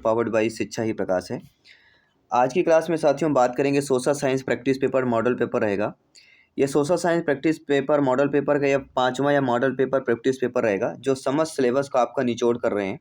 Powered by शिक्षा ही प्रकाश है। आज की क्लास में साथियों बात करेंगे social science practice paper model paper रहेगा। ये social science practice paper model paper का यह 5वां या मॉडल पेपर प्रैक्टिस पेपर रहेगा जो समस्त सिलेबस को आपका निचोड़ कर रहे हैं।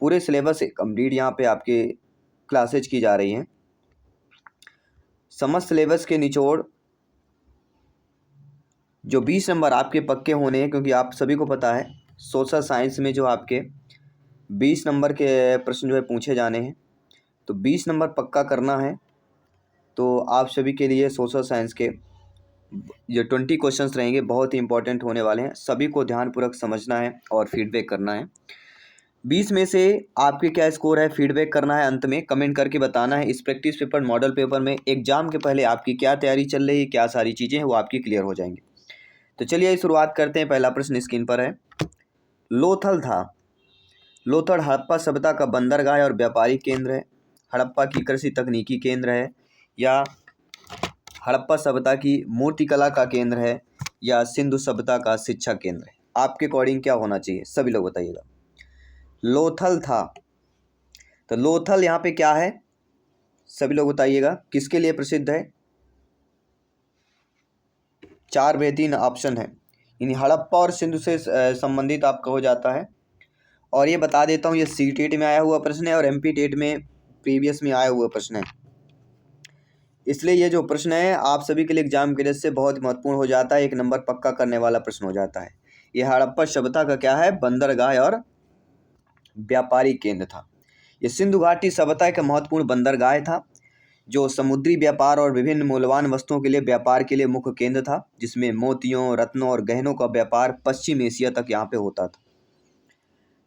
पूरे सिलेबस कंप्लीट यहाँ पे आपके क्लासेज की जा रही हैं। समस्त सिलेबस के निचोड़ जो 20 नंबर आपके पक्के होने हैं, क्योंकि आप सभी को पता है सोशल साइंस में जो आपके 20 नंबर के प्रश्न जो है पूछे जाने हैं, तो 20 नंबर पक्का करना है। तो आप सभी के लिए सोशल साइंस के जो 20 क्वेश्चंस रहेंगे बहुत ही इंपॉर्टेंट होने वाले हैं। सभी को ध्यानपूर्वक समझना है और फीडबैक करना है। 20 में से आपके क्या स्कोर है फीडबैक करना है, अंत में कमेंट करके बताना है। इस प्रैक्टिस पेपर मॉडल पेपर में एग्जाम के पहले आपकी क्या तैयारी चल रही है, क्या सारी चीज़ें हैं वो आपकी क्लियर हो जाएंगी। तो चलिए शुरुआत करते हैं। पहला प्रश्न स्क्रीन पर है। लोथल था। लोथल हड़प्पा सभ्यता का बंदरगाह और व्यापारिक केंद्र है, हड़प्पा की कृषि तकनीकी केंद्र है, या हड़प्पा सभ्यता की मूर्तिकला का केंद्र है, या सिंधु सभ्यता का शिक्षा केंद्र है। आपके अकॉर्डिंग क्या होना चाहिए सभी लोग बताइएगा। लोथल था, तो लोथल यहाँ पे क्या है सभी लोग बताइएगा, किसके लिए प्रसिद्ध है। 4 बेहतरीन ऑप्शन है। यानी हड़प्पा और सिंधु से संबंधित आपका हो जाता है। और ये बता देता हूँ, ये सीटेट में आया हुआ प्रश्न है और एमपी टेट में प्रीवियस में आया हुआ प्रश्न है। इसलिए ये जो प्रश्न है आप सभी के लिए एग्जाम के लिए से बहुत महत्वपूर्ण हो जाता है, 1 नंबर पक्का करने वाला प्रश्न हो जाता है। ये हड़प्पा सभ्यता का क्या है, बंदरगाह और व्यापारिक केंद्र था। ये सिंधु घाटी सभ्यता का महत्वपूर्ण बंदरगाह था जो समुद्री व्यापार और विभिन्न मूल्यवान वस्तुओं के लिए व्यापार के लिए मुख्य केंद्र था, जिसमें मोतियों, रत्नों और गहनों का व्यापार पश्चिम एशिया तक यहाँ पे होता था।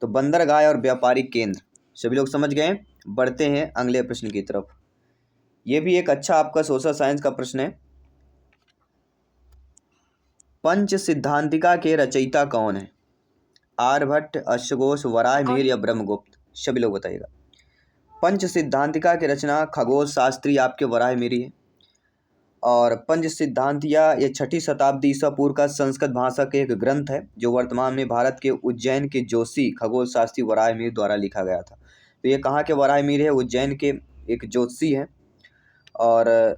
तो बंदरगाह और व्यापारिक केंद्र सभी लोग समझ गए। बढ़ते हैं अगले प्रश्न की तरफ। ये भी एक अच्छा आपका सोशल साइंस का प्रश्न है। पंच सिद्धांतिका के रचयिता कौन है। आर्यभट्ट, अश्वघोष, वराहमिहिर या ब्रह्मगुप्त। सभी लोग बताइएगा। पंच सिद्धांतिका की रचना खगोल शास्त्री आपके वराहमिहिर है। और पंच सिद्धांतिया ये 6ठी शताब्दी ईसा पूर्व का संस्कृत भाषा के एक ग्रंथ है जो वर्तमान में भारत के उज्जैन के जोशी खगोल शास्त्री वराहमिहिर द्वारा लिखा गया था। तो ये कहाँ के वराहमिहिर है, उज्जैन के एक जोशी हैं। और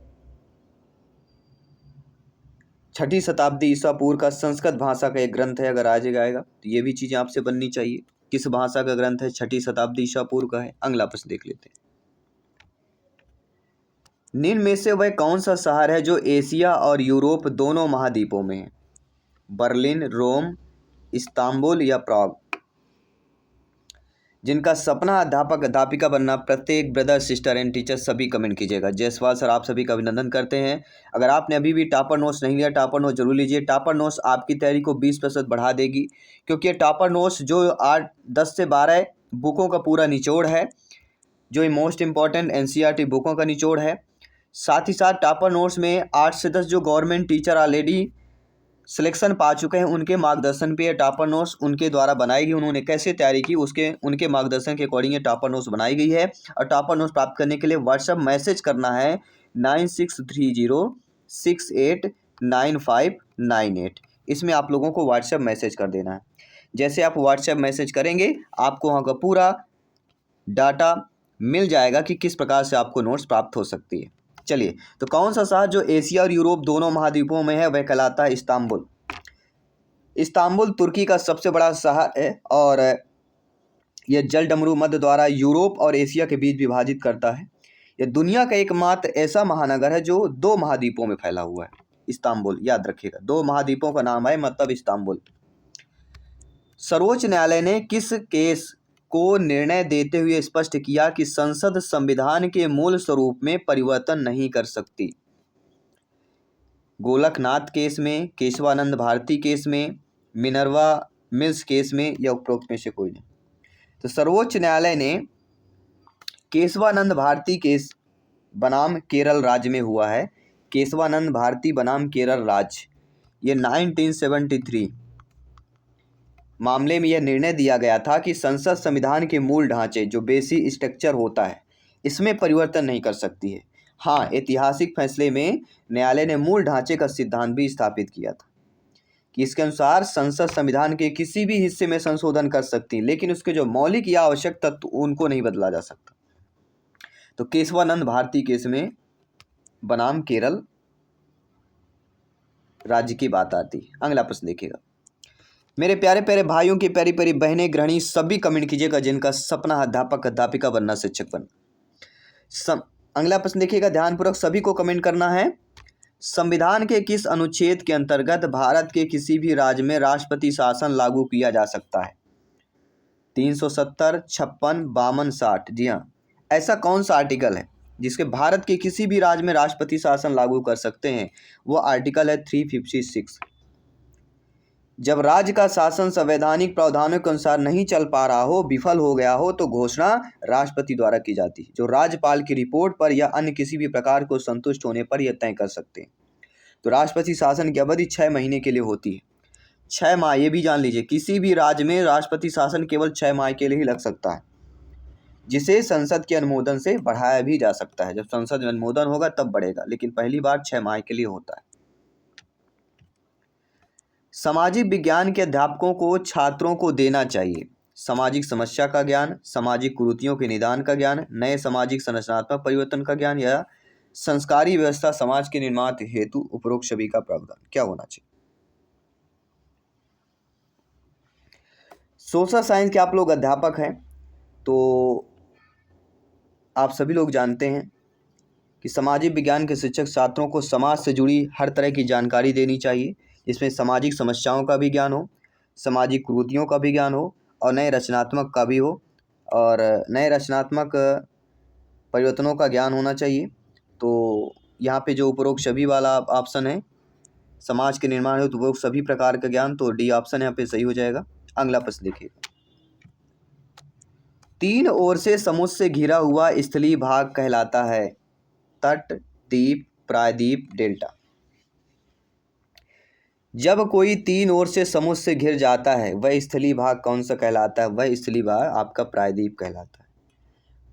6ठी शताब्दी ईसा पूर्व का संस्कृत भाषा का एक ग्रंथ है। अगर आ जाएगा तो ये भी चीज़ें आपसे बननी चाहिए। किस भाषा का ग्रंथ है, 6ठी शताब्दी ईसा पूर्व का है। अगला प्रश्न देख लेते हैं। निम्न में से वह कौन सा शहर है जो एशिया और यूरोप दोनों महाद्वीपों में है। बर्लिन, रोम, इस्तांबुल या प्राग। जिनका सपना अध्यापक अध्यापिका बनना, प्रत्येक ब्रदर सिस्टर एंड टीचर सभी कमेंट कीजिएगा। जयसवाल सर आप सभी का अभिनंदन करते हैं। अगर आपने अभी भी टॉपर नोट्स नहीं लिया, टॉपर नोट्स जरूर लीजिए। टॉपर नोट्स आपकी तैयारी को 20% बढ़ा देगी, क्योंकि ये टॉपर नोट्स जो 10 से 12 बुकों का पूरा निचोड़ है, जो मोस्ट इंपॉर्टेंट एनसीईआरटी बुकों का निचोड़ है। साथ ही साथ टॉपर नोट्स में 8 से 10 जो गवर्नमेंट टीचर ऑलरेडी सिलेक्शन पा चुके हैं उनके मार्गदर्शन पे टॉपर नोट्स उनके द्वारा बनाई गई, उन्होंने कैसे तैयारी की उनके मार्गदर्शन के अकॉर्डिंग ये टॉपर नोट्स बनाई गई है। और टॉपर नोट्स प्राप्त करने के लिए व्हाट्सएप मैसेज करना है 9630689598। इसमें आप लोगों को व्हाट्सएप मैसेज कर देना है। जैसे आप व्हाट्सएप मैसेज करेंगे आपको वहाँ का पूरा डाटा मिल जाएगा कि किस प्रकार से आपको नोट्स प्राप्त हो सकती है। चलिए, तो कौन सा शहर जो एशिया और यूरोप दोनों महाद्वीपों में है वह कहलाता है इस्तांबुल। इस्तांबुल तुर्की का सबसे बड़ा शहर है और यह जलडमरू मध्य द्वारा यूरोप और एशिया के बीच विभाजित करता है। यह दुनिया का एकमात्र ऐसा महानगर है जो 2 महाद्वीपों में फैला हुआ है। इस्तांबुल याद रखिएगा, 2 महाद्वीपों का नाम है मतलब इस्तांबुल। सर्वोच्च न्यायालय ने किस केस को निर्णय देते हुए स्पष्ट किया कि संसद संविधान के मूल स्वरूप में परिवर्तन नहीं कर सकती। गोलकनाथ केस में, केशवानंद भारती केस में, मिनर्वा मिल्स केस में, या उपरोक्त में से कोई नहीं। तो सर्वोच्च न्यायालय ने केशवानंद भारती केस बनाम केरल राज्य में हुआ है। केशवानंद भारती बनाम केरल राज्य, ये 1973 मामले में यह निर्णय दिया गया था कि संसद संविधान के मूल ढांचे जो बेसिक स्ट्रक्चर होता है इसमें परिवर्तन नहीं कर सकती है। हाँ, ऐतिहासिक फैसले में न्यायालय ने मूल ढांचे का सिद्धांत भी स्थापित किया था। कि इसके अनुसार संसद संविधान के किसी भी हिस्से में संशोधन कर सकती है, लेकिन उसके जो मौलिक या आवश्यक तत्व उनको नहीं बदला जा सकता। तो केशवानंद भारती केस में बनाम केरल राज्य की बात आती है। अगला प्रश्न देखिएगा। मेरे प्यारे प्यारे भाइयों की प्यारी प्यारी बहनें गृहिणी सभी कमेंट कीजिएगा जिनका सपना अध्यापक अध्यापिका बनना, शिक्षक बनना। अगला प्रश्न देखिएगा, ध्यानपूर्वक सभी को कमेंट करना है। संविधान के किस अनुच्छेद के अंतर्गत भारत के किसी भी राज्य में राष्ट्रपति शासन लागू किया जा सकता है? 370, 56, 52, 60। जी हाँ, ऐसा कौन सा आर्टिकल है जिसके भारत के किसी भी राज्य में राष्ट्रपति शासन लागू कर सकते हैं? वो आर्टिकल है 356। जब राज्य का शासन संवैधानिक प्रावधानों के अनुसार नहीं चल पा रहा हो, विफल हो गया हो, तो घोषणा राष्ट्रपति द्वारा की जाती है, जो राज्यपाल की रिपोर्ट पर या अन्य किसी भी प्रकार को संतुष्ट होने पर यह तय कर सकते हैं। तो राष्ट्रपति शासन की अवधि 6 महीने के लिए होती है। 6 माह, ये भी जान लीजिए, किसी भी राज्य में राष्ट्रपति शासन केवल 6 माह के लिए ही लग सकता है, जिसे संसद के अनुमोदन से बढ़ाया भी जा सकता है। जब संसद में अनुमोदन होगा तब बढ़ेगा, लेकिन पहली बार 6 माह के लिए होता है। सामाजिक विज्ञान के अध्यापकों को छात्रों को देना चाहिए सामाजिक समस्या का ज्ञान, सामाजिक कुरीतियों के निदान का ज्ञान, नए सामाजिक संरचनात्मक परिवर्तन का ज्ञान, या संस्कारी व्यवस्था समाज के निर्माण हेतु उपरोक्त सभी का प्रावधान। क्या होना चाहिए? सोशल साइंस के आप लोग अध्यापक हैं तो आप सभी लोग जानते हैं कि सामाजिक विज्ञान के शिक्षक छात्रों को समाज से जुड़ी हर तरह की जानकारी देनी चाहिए, जिसमें सामाजिक समस्याओं का भी ज्ञान हो, सामाजिक कुरीतियों का भी ज्ञान हो, और नए रचनात्मक का भी हो, और नए रचनात्मक परिवर्तनों का ज्ञान होना चाहिए। तो यहाँ पे जो उपरोक्त सभी वाला ऑप्शन है, समाज के निर्माण हेतु उपरोक्त सभी प्रकार का ज्ञान, तो डी ऑप्शन यहाँ पे सही हो जाएगा। अगला प्रश्न देखिए। 3 ओर से समुद्र से घिरा हुआ स्थलीय भाग कहलाता है? तट, द्वीप, प्रायद्वीप, डेल्टा। जब कोई 3 ओर से समुद्र से घिर जाता है वह स्थलीय भाग कौन सा कहलाता है? वह स्थलीय भाग आपका प्रायद्वीप कहलाता है।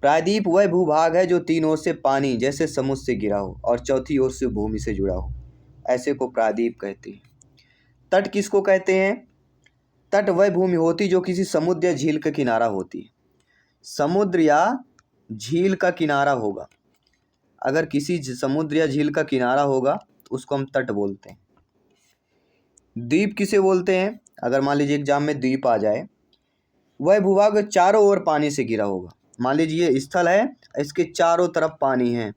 प्रायद्वीप वह भूभाग है जो 3 ओर से पानी जैसे समुद्र से घिरा हो और चौथी ओर से भूमि से जुड़ा हो, ऐसे को प्रायद्वीप कहते हैं। तट किसको कहते हैं? तट वह भूमि होती जो किसी समुद्र या झील का किनारा होती है। समुद्र या झील का किनारा होगा, अगर किसी समुद्र या झील का किनारा होगा तो उसको हम तट बोलते हैं। द्वीप किसे बोलते हैं? अगर मान लीजिए एग्जाम में द्वीप आ जाए, वह भूभाग चारों ओर पानी से घिरा होगा। मान लीजिए ये स्थल है, इसके चारों तरफ पानी है,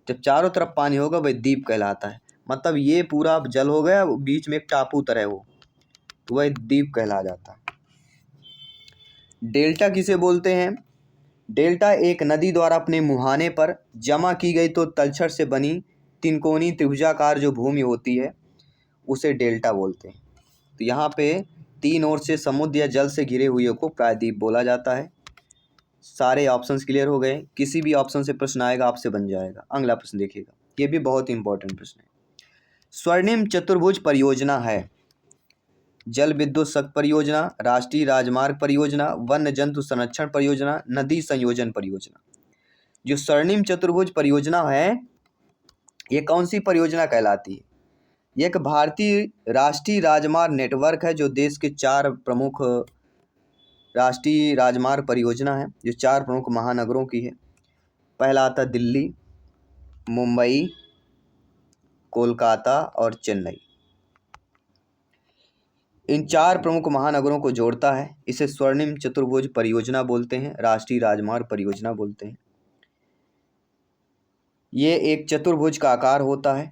जब चारों तरफ पानी होगा वह द्वीप कहलाता है। मतलब ये पूरा जल हो गया, बीच में एक टापू तरह हो, तो वह द्वीप कहला जाता है। डेल्टा किसे बोलते हैं? डेल्टा एक नदी द्वारा अपने मुहाने पर जमा की गई तो तलछट से बनी तिकोनी त्रिभुजाकार जो भूमि होती है उसे डेल्टा बोलते हैं। तो यहाँ पे 3 ओर से समुद्र या जल से घिरे हुए को प्रायद्वीप बोला जाता है। सारे ऑप्शंस क्लियर हो गए, किसी भी ऑप्शन से प्रश्न आएगा आपसे बन जाएगा। अगला प्रश्न देखिएगा, ये भी बहुत इंपॉर्टेंट प्रश्न है। स्वर्णिम चतुर्भुज परियोजना है जल विद्युत शक्ति परियोजना, राष्ट्रीय राजमार्ग परियोजना, वन्य जंतु संरक्षण परियोजना, नदी संयोजन परियोजना। जो स्वर्णिम चतुर्भुज परियोजना है ये कौन सी परियोजना कहलाती है? ये एक भारतीय राष्ट्रीय राजमार्ग नेटवर्क है जो देश के 4 प्रमुख राष्ट्रीय राजमार्ग परियोजना है, जो 4 प्रमुख महानगरों की है। पहला आता दिल्ली, मुंबई, कोलकाता और चेन्नई। इन 4 प्रमुख महानगरों को जोड़ता है, इसे स्वर्णिम चतुर्भुज परियोजना बोलते हैं, राष्ट्रीय राजमार्ग परियोजना बोलते हैं। ये एक चतुर्भुज का आकार होता है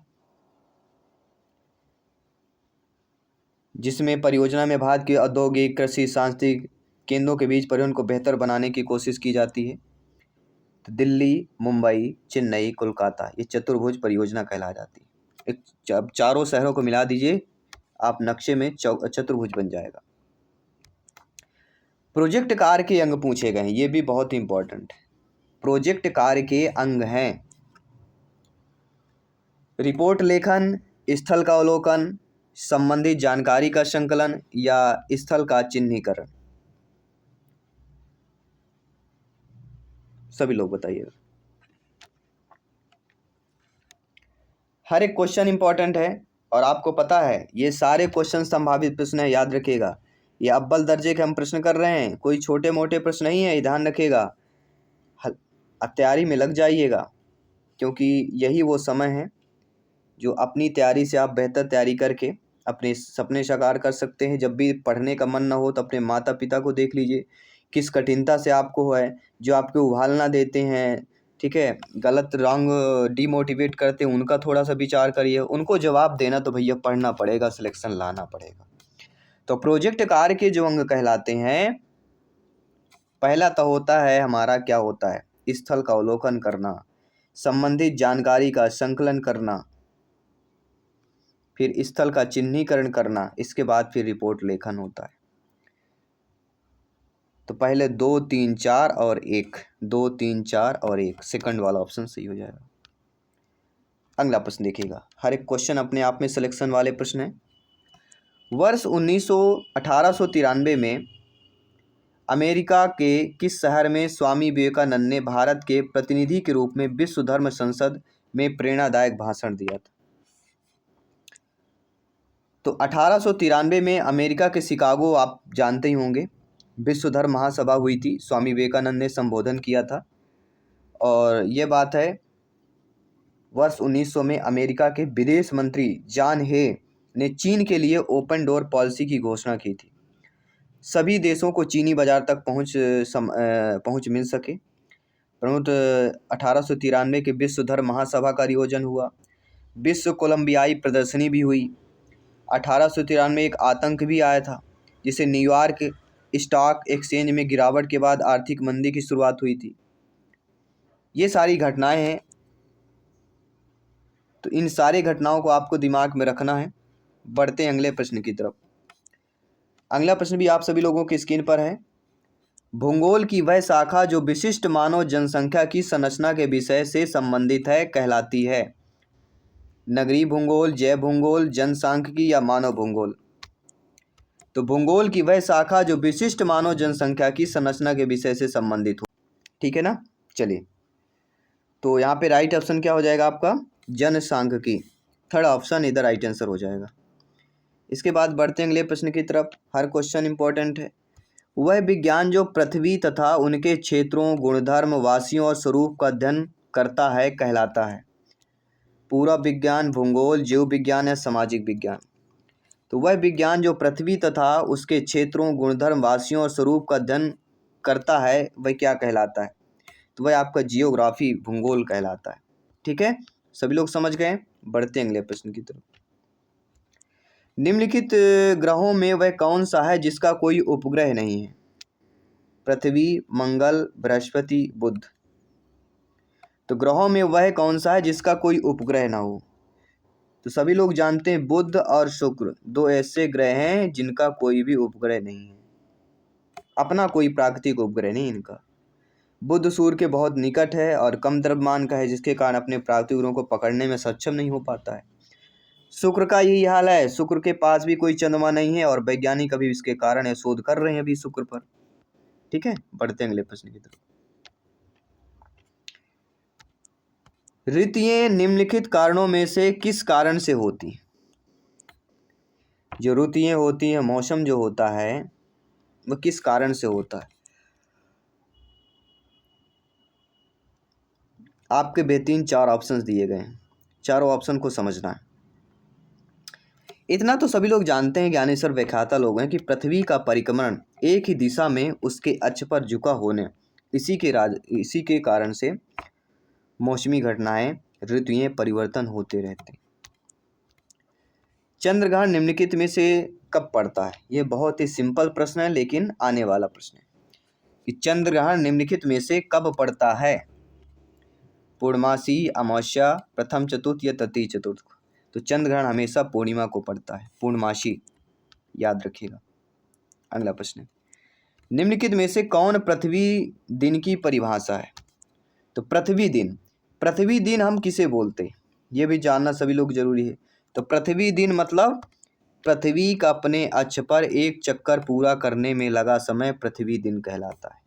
जिसमें परियोजना में भारत के औद्योगिक, कृषि, सांस्कृतिक केंद्रों के बीच परिवहन को बेहतर बनाने की कोशिश की जाती है। तो दिल्ली, मुंबई, चेन्नई, कोलकाता, ये चतुर्भुज परियोजना कहला जाती है। अब चारों शहरों को मिला दीजिए, आप नक्शे में चतुर्भुज बन जाएगा। प्रोजेक्ट कार्य के अंग पूछे गए हैं, ये भी बहुत इंपॉर्टेंट है। प्रोजेक्ट कार्य के अंग हैं रिपोर्ट लेखन, स्थल का अवलोकन, संबंधित जानकारी का संकलन, या स्थल का चिन्हीकरण। सभी लोग बताइएगा। हर एक क्वेश्चन इंपॉर्टेंट है, और आपको पता है ये सारे क्वेश्चन संभावित प्रश्न है, याद रखिएगा। ये अव्वल दर्जे के हम प्रश्न कर रहे हैं, कोई छोटे मोटे प्रश्न नहीं है, ध्यान रखिएगा। तैयारी में लग जाइएगा, क्योंकि यही वो समय है जो अपनी तैयारी से आप बेहतर तैयारी करके अपने सपने साकार कर सकते हैं। जब भी पढ़ने का मन ना हो तो अपने माता पिता को देख लीजिए, किस कठिनता से आपको है, जो आपको उभालना देते हैं, ठीक है, गलत रॉन्ग डीमोटिवेट करते हैं, उनका थोड़ा सा विचार करिए। उनको जवाब देना तो भैया पढ़ना पड़ेगा, सिलेक्शन लाना पड़ेगा। तो प्रोजेक्ट कार्य के जो अंग कहलाते हैं, पहला तो होता है हमारा, क्या होता है, स्थल का अवलोकन करना, संबंधित जानकारी का संकलन करना, फिर स्थल का चिन्हीकरण करना, इसके बाद फिर रिपोर्ट लेखन होता है। तो पहले 2 3 4 और 1, 2 3 4 और 1, सेकंड वाला ऑप्शन सही हो जाएगा। अगला प्रश्न देखिएगा, हर एक क्वेश्चन अपने आप में सिलेक्शन वाले प्रश्न हैं। वर्ष 1893 में अमेरिका के किस शहर में स्वामी विवेकानंद ने भारत के प्रतिनिधि के रूप में विश्व धर्म संसद में प्रेरणादायक भाषण दिया था? तो 1893 में अमेरिका के शिकागो, आप जानते ही होंगे, विश्व धर्म महासभा हुई थी, स्वामी विवेकानंद ने संबोधन किया था। और ये बात है, वर्ष 1900 में अमेरिका के विदेश मंत्री जॉन हे ने चीन के लिए ओपन डोर पॉलिसी की घोषणा की थी। सभी देशों को चीनी बाजार तक पहुंच मिल सके। प्रमुख 1893 के विश्व धर्म महासभा का आयोजन हुआ। विश्व कोलंबियाई प्रदर्शनी भी हुई। 1893 में एक आतंक भी आया था, जिसे न्यूयॉर्क स्टॉक एक्सचेंज में गिरावट के बाद आर्थिक मंदी की शुरुआत हुई थी। ये सारी घटनाएं हैं, तो इन सारी घटनाओं को आपको दिमाग में रखना है। बढ़ते हैं अगले प्रश्न की तरफ। अगला प्रश्न भी आप सभी लोगों की स्क्रीन पर है। भूगोल की वह शाखा जो विशिष्ट मानव जनसंख्या की संरचना के विषय से संबंधित है कहलाती है? नगरीय भूगोल, जैव भूगोल, जनसांख्यिकी या मानव भूगोल? तो भूगोल की वह शाखा जो विशिष्ट मानव जनसंख्या की संरचना के विषय से संबंधित हो, ठीक है ना। चलिए, तो यहाँ पे राइट ऑप्शन क्या हो जाएगा आपका? जनसांख्यिकी। थर्ड ऑप्शन इधर राइट आंसर हो जाएगा। इसके बाद बढ़ते हैं अगले प्रश्न की तरफ। हर क्वेश्चन इंपॉर्टेंट है। वह विज्ञान जो पृथ्वी तथा उनके क्षेत्रों, गुणधर्म, वासियों और स्वरूप का अध्ययन करता है कहलाता है? पूरा विज्ञान, भूगोल, जीव विज्ञान या सामाजिक विज्ञान? तो वह विज्ञान जो पृथ्वी तथा उसके क्षेत्रों, गुणधर्म, वासियों और स्वरूप का अध्ययन करता है, वह क्या कहलाता है? तो वह आपका जियोग्राफी, भूगोल कहलाता है। ठीक है, सभी लोग समझ गए। बढ़ते हैं अगले प्रश्न की तरफ। निम्नलिखित ग्रहों में वह कौन सा है जिसका कोई उपग्रह नहीं है? पृथ्वी, मंगल, बृहस्पति, बुध? तो ग्रहों में वह कौन सा है जिसका कोई उपग्रह ना हो? तो सभी लोग जानते हैं बुध और शुक्र दो ऐसे ग्रह हैं जिनका कोई भी उपग्रह नहीं है, अपना कोई प्राकृतिक उपग्रह नहीं इनका। बुध सूर्य के बहुत निकट है और कम द्रव्यमान का है, जिसके कारण अपने प्राकृतिक ग्रहों को पकड़ने में सक्षम नहीं हो पाता है। शुक्र का यही हाल है, शुक्र के पास भी कोई चंद्रमा नहीं है और वैज्ञानिक अभी इसके कारण है शोध कर रहे हैं अभी शुक्र पर। ठीक है, बढ़ते हैं अगले प्रश्न की तरफ। ऋतुएं निम्नलिखित कारणों में से किस कारण से होती? जो ऋतुएं होती हैं, मौसम जो होता है, वह किस कारण से होता है? आपके बेहतरीन 4 ऑप्शंस दिए गए हैं, चारों ऑप्शन को समझना है। इतना तो सभी लोग जानते हैं, ज्ञानेश्वर व्याख्याता लोग हैं, कि पृथ्वी का परिक्रमण एक ही दिशा में उसके अक्ष पर झुका होने, इसी के कारण से मौसमी घटनाएं, ऋतुएं परिवर्तन होते रहते हैं। चंद्रग्रहण निम्नलिखित में से कब पड़ता है? ये बहुत ही सिंपल प्रश्न है, लेकिन आने वाला प्रश्न है कि चंद्रग्रहण निम्नलिखित में से कब पड़ता है? पूर्णमासी, अमावस्या, प्रथम चतुर्थ या तृतीय चतुर्थ? तो चंद्रग्रहण हमेशा पूर्णिमा को पड़ता है, पूर्णमासी, याद रखिएगा। अगला प्रश्न, निम्नलिखित में से कौन पृथ्वी दिन की परिभाषा है? तो पृथ्वी दिन हम किसे बोलते हैं, ये भी जानना सभी लोग जरूरी है। तो पृथ्वी दिन मतलब पृथ्वी का अपने अक्ष पर एक चक्कर पूरा करने में लगा समय पृथ्वी दिन कहलाता है।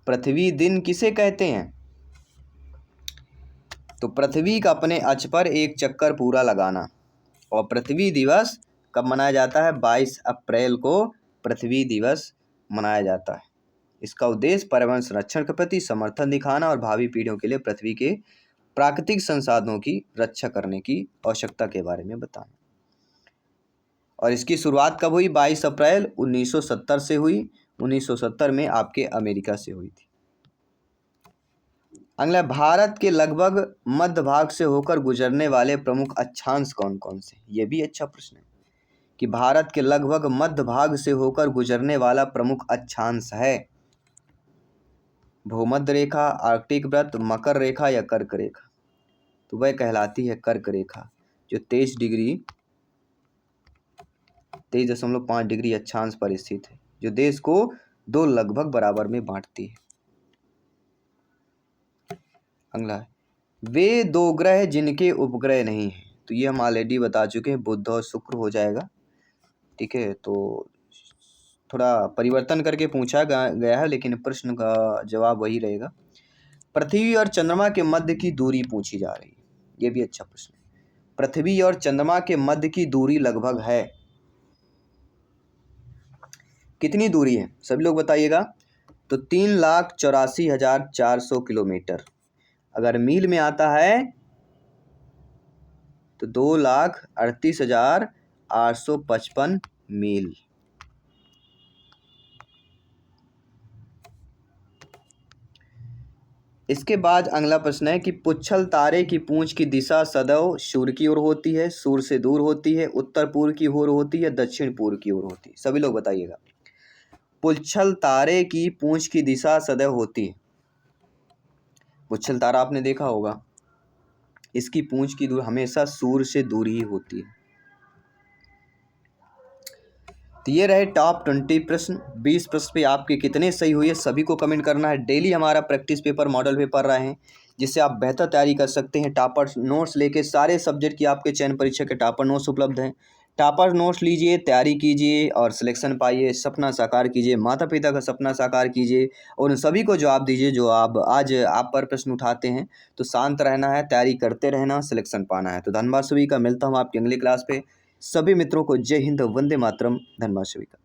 पृथ्वी दिन किसे कहते हैं? तो पृथ्वी का अपने अक्ष पर एक चक्कर पूरा लगाना। और पृथ्वी दिवस कब मनाया जाता है? 22 अप्रैल को पृथ्वी दिवस मनाया जाता है। इसका उद्देश्य पर्यावरण संरक्षण के प्रति समर्थन दिखाना और भावी पीढ़ियों के लिए पृथ्वी के प्राकृतिक संसाधनों की रक्षा करने की आवश्यकता के बारे में बताना। और इसकी शुरुआत कब हुई? 22 अप्रैल 1970 से हुई। 1970 में आपके अमेरिका से हुई थी। अगला, भारत के लगभग मध्य भाग से होकर गुजरने वाले प्रमुख अक्षांश कौन कौन से? ये भी अच्छा प्रश्न है कि भारत के लगभग मध्य भाग से होकर गुजरने वाला प्रमुख अक्षांश है भूमध्य रेखा, आर्कटिक वृत्त, मकर रेखा या कर्क रेखा। तो वह कहलाती है कर्क रेखा, जो 23.5 डिग्री अक्षांश पर स्थित है, जो देश को दो लगभग बराबर में बांटती है। अगला, वे दो ग्रह जिनके उपग्रह नहीं हैं। तो ये हम ऑलरेडी बता चुके हैं, बुध और शुक्र हो जाएगा। ठीक है, तो थोड़ा परिवर्तन करके पूछा गया है, लेकिन प्रश्न का जवाब वही रहेगा। पृथ्वी और चंद्रमा के मध्य की दूरी पूछी जा रही है, ये भी अच्छा प्रश्न है। पृथ्वी और चंद्रमा के मध्य की दूरी लगभग है, कितनी दूरी है सभी लोग बताइएगा? तो 3,84,400 किलोमीटर। अगर मील में आता है तो 2,38,855 मील। इसके बाद अगला प्रश्न है कि पुच्छल तारे की पूंछ की दिशा सदैव सूर्य की ओर होती है, सूर्य से दूर होती है, उत्तर पूर्व की ओर होती है, दक्षिण पूर्व की ओर होती है? सभी लोग बताइएगा। पुच्छल तारे की पूंछ की दिशा सदैव होती है। पुच्छल तारा आपने देखा होगा, इसकी पूंछ की दूरी हमेशा सूर्य से दूर ही होती है। तो ये रहे टॉप 20 प्रश्न। 20 प्रश्न पे आपके कितने सही हुए सभी को कमेंट करना है। डेली हमारा प्रैक्टिस पेपर, मॉडल पेपर रहे हैं, जिससे आप बेहतर तैयारी कर सकते हैं। टॉपर नोट्स लेके सारे सब्जेक्ट की आपके चयन परीक्षा के टॉपर नोट्स उपलब्ध हैं। टॉपर नोट्स लीजिए, तैयारी कीजिए और सिलेक्शन पाइए, सपना साकार कीजिए, माता पिता का सपना साकार कीजिए और उन सभी को जवाब दीजिए जो आप आज आप पर प्रश्न उठाते हैं। तो शांत रहना है, तैयारी करते रहना, सिलेक्शन पाना है। तो धन्यवाद सभी का, मिलता हूँ आपकी अगली क्लास पे। सभी मित्रों को जय हिंद, वंदे मातरम। धन्यवाद सभी का।